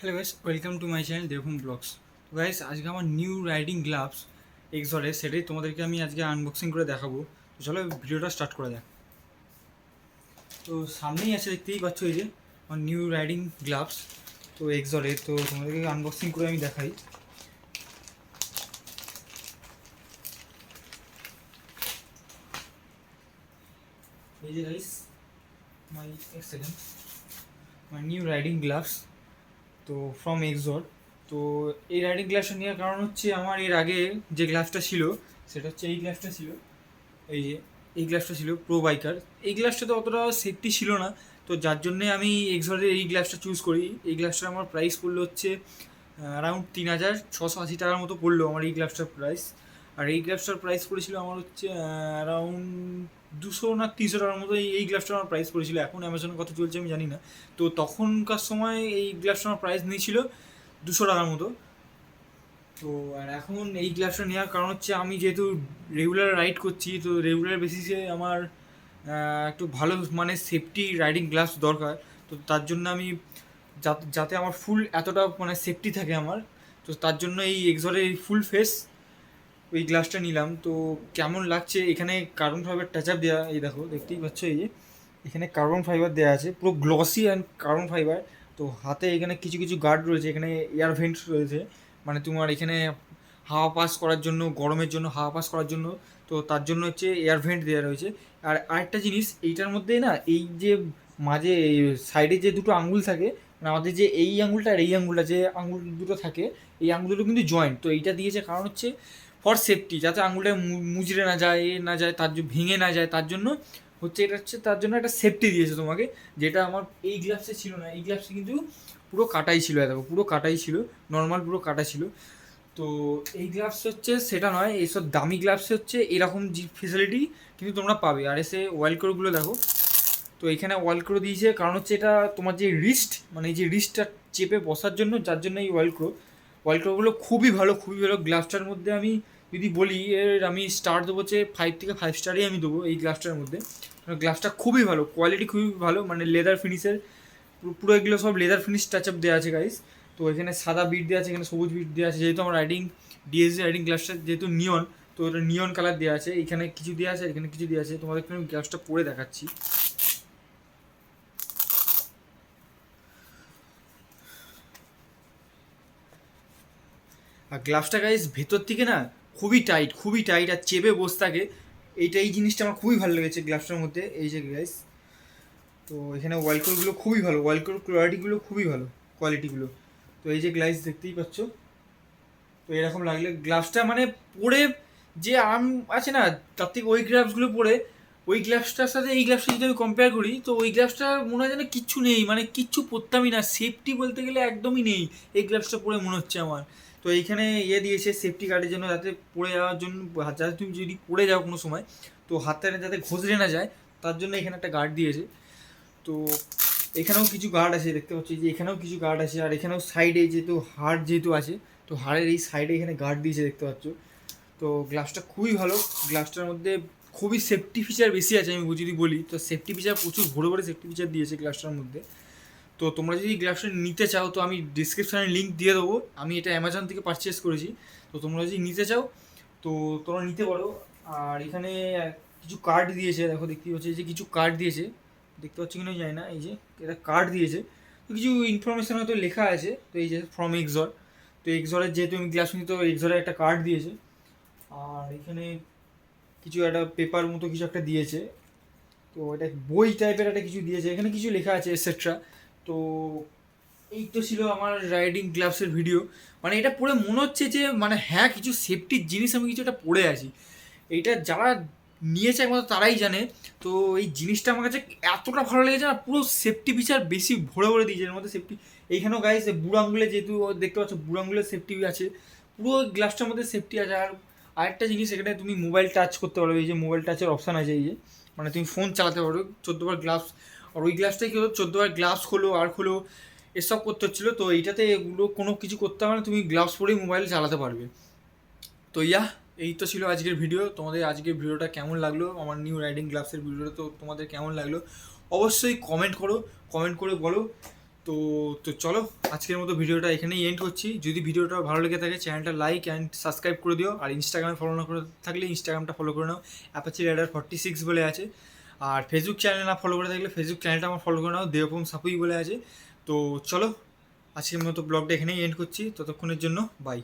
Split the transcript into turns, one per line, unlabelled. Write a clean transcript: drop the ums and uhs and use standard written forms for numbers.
Hello guys, welcome to my channel Devbhoom vlogs. তো guys, আজকে আমার নিউ রাইডিং গ্লাভস এক্সরের সেটাই তোমাদেরকে আমি আজকে আনবক্সিং করে দেখাবো। তো চলো ভিডিওটা স্টার্ট করা যাক। তো সামনেই আছে, দেখতেই পাচ্ছ এই যে আমার নিউ রাইডিং গ্লাভস তো এক্সরের। তো তোমাদেরকে আনবক্সিং করে আমি দেখাই। এই যে গাইস, মাই এক second, my new riding gloves তো ফ্রম এক্সর। তো এই রাইডিং গ্লাভসটা নেওয়ার কারণ হচ্ছে আমার এর আগে যে গ্লাভসটা ছিল সেটা হচ্ছে এই গ্লাভসটা ছিল। এই যে এই গ্লাভসটা ছিল প্রো বাইকার। এই গ্লাভসটা তো অতটা সেফটি ছিল না, তো যার জন্যে আমি এক্সরের এই গ্লাভসটা চুজ করি। এই গ্লাভসটার আমার প্রাইস পড়লো হচ্ছে অ্যারাউন্ড 3680 টাকার মতো পড়লো আমার এই গ্লাভসটার প্রাইস। আর এই গ্লাভসটার প্রাইস পড়েছিল আমার হচ্ছে অ্যারাউন্ড 200 না 300 টাকার মতো। এই গ্লাভসটা আমার প্রাইস পড়েছিল। এখন অ্যামাজনে কত চলছে আমি জানি না। তো তখনকার সময় এই গ্লাভসটা আমার প্রাইস নিয়েছিল 200 টাকার মতো। তো আর এখন এই গ্লাভসটা নেওয়ার কারণ হচ্ছে আমি যেহেতু রেগুলার রাইড করছি, তো রেগুলার বেসিসে আমার একটু ভালো মানে সেফটি রাইডিং গ্লাভস দরকার। তো তার জন্য আমি যাতে আমার ফুল এতটা মানে সেফটি থাকে আমার, তো তার জন্য এই এক্সরের এই ফুল ফেস ওই গ্লাভসটা নিলাম। তো কেমন লাগছে, এখানে কার্বন ফাইবার টাচ আপ দেওয়া, এই দেখো দেখতেই পাচ্ছ এই যে এখানে কার্বন ফাইবার দেওয়া আছে, পুরো গ্লসি অ্যান্ড কার্বন ফাইবার। তো হাতে এখানে কিছু কিছু গার্ড রয়েছে, এখানে এয়ার ভেন্টস রয়েছে, মানে তোমার এখানে হাওয়া পাস করার জন্য, গরমের জন্য হাওয়া পাস করার জন্য। তো তার জন্য হচ্ছে এয়ার ভেন্ট দেওয়া রয়েছে। আর আরেকটা জিনিস এইটার মধ্যে না, এই যে মাঝে সাইডে যে দুটো আঙ্গুল থাকে, মানে আমাদের যে এই আঙ্গুলটা আর এই আঙ্গুলটা, যে আঙ্গুল দুটো থাকে, এই আঙ্গুল দুটো কিন্তু জয়েন্ট। তো এইটা দিয়েছে কারণ হচ্ছে ফর সেফটি, যাতে আঙ্গুলটা মুচড়ে না যায়, না যায়, তার জন্য ভেঙে না যায়, তার জন্য হচ্ছে এটা হচ্ছে তার জন্য একটা সেফটি দিয়েছে তোমাকে, যেটা আমার এই গ্লাভসে ছিল না। এই গ্লাভসে কিন্তু পুরো কাটাই ছিল, দেখো পুরো কাটাই ছিল, নর্মাল পুরো কাটা ছিল। তো এই গ্লাভস হচ্ছে সেটা নয়, এইসব দামি গ্লাভস হচ্ছে এরকম ফেসিলিটি কিন্তু তোমরা পাবে। আর এসে ওয়াইল্ড ক্রোগুলো দেখো, তো এখানে ওয়াইল্ড ক্রো দিয়েছে কারণ হচ্ছে এটা তোমার যে রিস্ট, মানে এই যে রিস্টটা চেপে বসার জন্য, যার জন্য এই ওয়াইল্ড ক্রোগুলো খুবই ভালো, খুবই ভালো। গ্লাভসটার মধ্যে আমি যদি বলি, এর আমি স্টার দেবো হচ্ছে 5 থেকে 5 স্টারই আমি দেবো এই গ্লাভসটার মধ্যে। গ্লাভসটা খুবই ভালো, কোয়ালিটি খুবই ভালো, মানে লেদার ফিনিশের, পুরো এগুলো সব লেদার ফিনিশ টাচ আপ দেওয়া আছে গাইস। তো এখানে সাদা বিট দেওয়া আছে, এখানে সবুজ বিট দেওয়া আছে, যেহেতু আমার ডিএসজি রাইডিং গ্লাভসটা যেহেতু নিয়ন, তো এটা নিয়ন কালার দেওয়া আছে। এখানে কিছু দেওয়া আছে, এখানে কিছু দেওয়া আছে। তোমাদেরকে আমি গ্লাভসটা পরে দেখাচ্ছি। আর গ্লাভসটা গাইস ভেতর থেকে না খুবই টাইট, খুবই টাইট, আর চেপে বসে থাকে। এই জিনিসটা আমার খুবই ভালো লেগেছে গ্লাভসটার মধ্যে। এই যে গাইস, তো এখানে ওয়ালকোরগুলো খুবই ভালো, ওয়ালকোর কোয়ালিটিগুলো খুবই ভালো, কোয়ালিটিগুলো। তো এই যে গ্লাভস দেখতেই পাচ্ছ, তো এরকম লাগলে গ্লাভসটা মানে পরে যে আর্ম আছে না, তার থেকে ওই গ্লাভসগুলো পরে, ওই গ্লাভসটার সাথে এই গ্লাভসটা যদি আমি কম্পেয়ার করি, তো ওই গ্লাভসটা মনে হয় যেন কিচ্ছু নেই, মানে কিচ্ছু পরতামই না, সেফটি বলতে গেলে একদমই নেই এই গ্লাভসটা পরে মনে হচ্ছে আমার। তো এইখানে ইয়ে দিয়েছে সেফটি গার্ডের জন্য, যাতে পড়ে যাওয়ার জন্য, যাতে তুমি যদি পড়ে যাও কোনো সময়, তো হাতটা যাতে ঘষড়ে না যায়, তার জন্য এখানে একটা গার্ড দিয়েছে। তো এখানেও কিছু গার্ড আছে, দেখতে পাচ্ছি যে এখানেও কিছু গার্ড আছে। আর এখানেও সাইডে যেহেতু হাড় যেহেতু আছে, তো হাড়ের এই সাইডে এখানে গার্ড দিয়েছে, দেখতে পাচ্ছ। তো গ্লাভসটা খুবই ভালো, গ্লাভসটার মধ্যে খুবই সেফটি ফিচার বেশি আছে। আমি যদি বলি, তো সেফটি ফিচার প্রচুর ভরে ভরে সেফটি ফিচার দিয়েছে গ্লাভসটার মধ্যে। তো তোমরা যদি গ্লাভসটা নিতে চাও, তো আমি ডিসক্রিপশানে লিঙ্ক দিয়ে দেবো। আমি এটা অ্যামাজন থেকে পারচেস করেছি। তো তোমরা যদি নিতে চাও, তো তোমরা নিতে পারো। আর এখানে কিছু কার্ড দিয়েছে, দেখো দেখতেই পাচ্ছি যে কিছু কার্ড দিয়েছে, দেখতে পাচ্ছি কিনা জানি না। এই যে এটা কার্ড দিয়েছে, তো কিছু ইনফরমেশান হয়তো লেখা আছে। তো এই যে ফ্রম এক্সর, তো এক্সরের যেহেতু আমি গ্লাভস নিই, তো এক্সরের একটা কার্ড দিয়েছে। আর এখানে কিছু একটা পেপার মতো কিছু একটা দিয়েছে, তো এটা বই টাইপের একটা কিছু দিয়েছে, এখানে কিছু লেখা আছে এটসেট্রা। তো এই তো ছিল আমার রাইডিং গ্লাভসের ভিডিও। মানে এটা পড়ে মনে হচ্ছে যে মানে হ্যাঁ, কিছু সেফটির জিনিস আমি কিছু একটা পড়ে আছি। এইটা যারা নিয়েছে একমাত্র তারাই জানে। তো এই জিনিসটা আমার কাছে এতটা ভালো লেগেছে না, পুরো সেফটি ফিচার বেশি ভরে ভরে দিয়েছে এর মধ্যে সেফটি। এইখানেও গাইস বুড়ো আঙুলে, যেহেতু দেখতে পাচ্ছ বুড়ো আঙুলের সেফটি আছে, পুরো গ্লাভসটার মধ্যে সেফটি আছে। আর আরেকটা জিনিস, এখানে তুমি মোবাইল টাচ করতে পারবে, এই যে মোবাইল টাচের অপশান আছে, এই যে মানে তুমি ফোন চালাতে পারো 14বার গ্লাভস। আর ওই গ্লাভসটাই কি হলো, 14বার গ্লাভস খোলো আর খোলো এসব করতে হচ্ছিলো। তো এইটাতে এগুলো কোনো কিছু করতে হবে না, তুমি গ্লাভস পরেই মোবাইল চালাতে পারবে। তো এই তো ছিল আজকের ভিডিও। তোমাদের আজকের ভিডিওটা কেমন লাগলো, আমার নিউ রাইডিং গ্লাভসের ভিডিওটা তো তোমাদের কেমন লাগলো, অবশ্যই কমেন্ট করো, কমেন্ট করে বলো। তো তো চলো আজকের মতো ভিডিওটা এখানেই এন্ড করছি। যদি ভিডিওটা ভালো লেগে থাকে চ্যানেলটা লাইক অ্যান্ড সাবস্ক্রাইব করে দিও। আর ইনস্টাগ্রামে ফলো না করে থাকলে ইনস্টাগ্রামটা ফলো করে নাও, অ্যাপাচি রাইডার 46 বলে আছে। আর ফেসবুক চ্যানেল না ফলো করে থাকলে ফেসবুক চ্যানেলটা আমার ফলো করে নাও, দেবম সাপুই বলে আছে। তো চলো আজকের মতো ব্লগটা এখানেই এন্ড করছি, ততক্ষণের জন্য বাই।